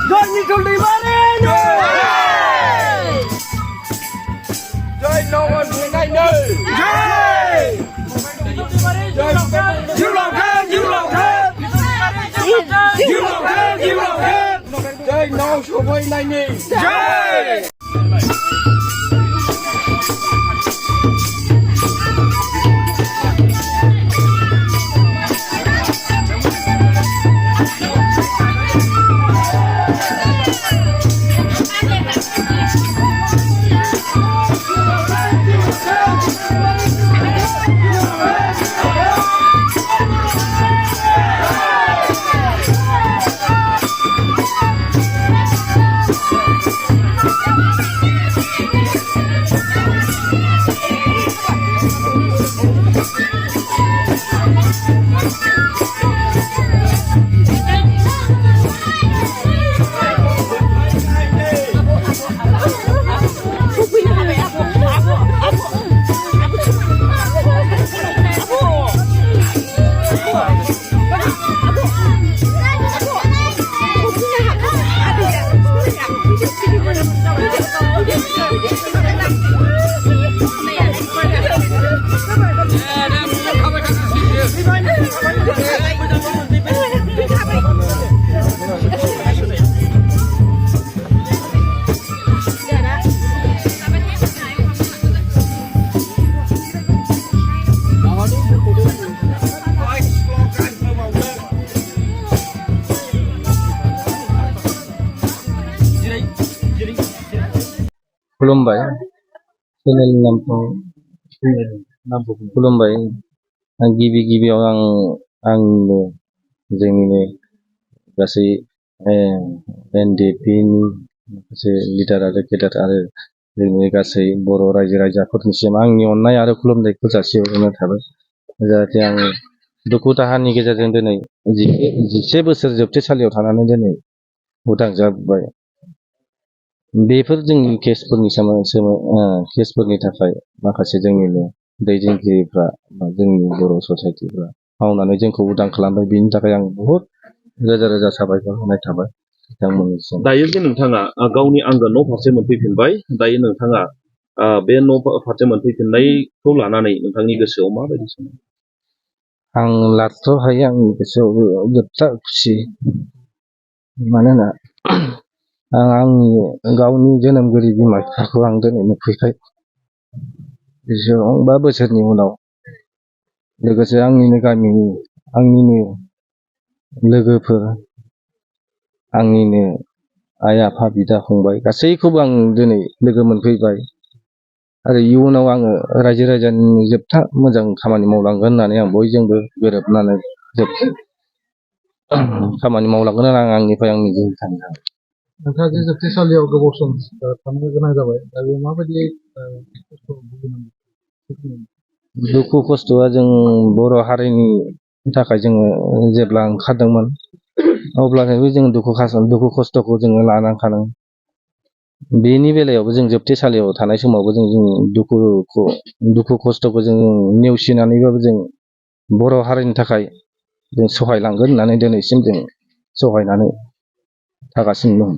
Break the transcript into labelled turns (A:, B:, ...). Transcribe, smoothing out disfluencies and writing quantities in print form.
A: Johnny Sullivan! Joy no one will I know! Joy! You long hand! You long hand! You long hand! You long hand! Joy no show way like me! Joy!
B: खुलुमबाय चेनेलनि नामखौ खुलुमबाय गिबि गिबियाव आंनो जोंनिनो गासै NDFB नि माखासे लिडार आरो केडार आरो जोंनि गासै बर' रायजो राजाफोरनिसिम आंनि अननाय आरो खुलुमनायखौ जासिहरनाय थाबाय जाहाथे आं दुखु दाहानि गेजेरजों दिनै 11 बोसोर जोबथेसालियाव थानानै दिनै उदां जाबाय बेफोर जोंनि केसफोरनि थाखाय माखासे जोंनिनो दैदेनगिरिफ्रा जोंनि बर' ससाइटिफ्रा मावनानै जोंखौ उदां खालामबाय बिनि थाखाय आं बहुत रोजा रोजा साबायखर होनाय थाबाय बिथांमोननिसिम।
C: दायो जे नोंथाङा गावनि आंगो न' फारसे मोनफैफिनबाय दायो नोंथाङा बे न' फारसे मोनफैफिननायखौ लानानै नोंथांनि गोसोआव माबायदि सानो?
B: आं लाथ्र' हायो आंनि गोसोआव जोबथा खुसि मानोना आं आंनि गावनि जोनोमगिरि बिमा बिफाखौ आं दिनै नुफैबाय 5 बोसोरनि उनाव लोगोसे आंनिनो गामिनि आंनिनो लोगोफोर आंनिनो आइ आफा बिदा फंबाय गासैखौबो आं दिनै लोगो मोनफैबाय आरो इयुनाव आङो रायजो राजानि जोबथा मोजां खामानि मावलांगोन होननानै आं बयजोंबो गोरोबनानै खामानि मावलांगोन होननानै आंनिफ्राय आंनि जिउ थांगोन।
D: नोंथाङा जे जोबथेसालियाव गोबाव सम थानो गोनां जाबाय दा बे माबायदि
B: दुखु खस्थ'आ जों बर' हारिनि थाखाय जोङो जेब्ला ओंखारदोंमोन अब्लानिफ्राय जों दुखु खस्थ'खौ जोङो लानांखादों बेनि बेलायावबो जों जोबथेसालियाव थानाय समावबो जों दुखु खस्थ'खौ जों नेवसिनानैबाबो जों बर' हारिनि थाखाय जों सहायलांगोन होननानै दिनैसिम जों सहायनानै थागासिनो दं।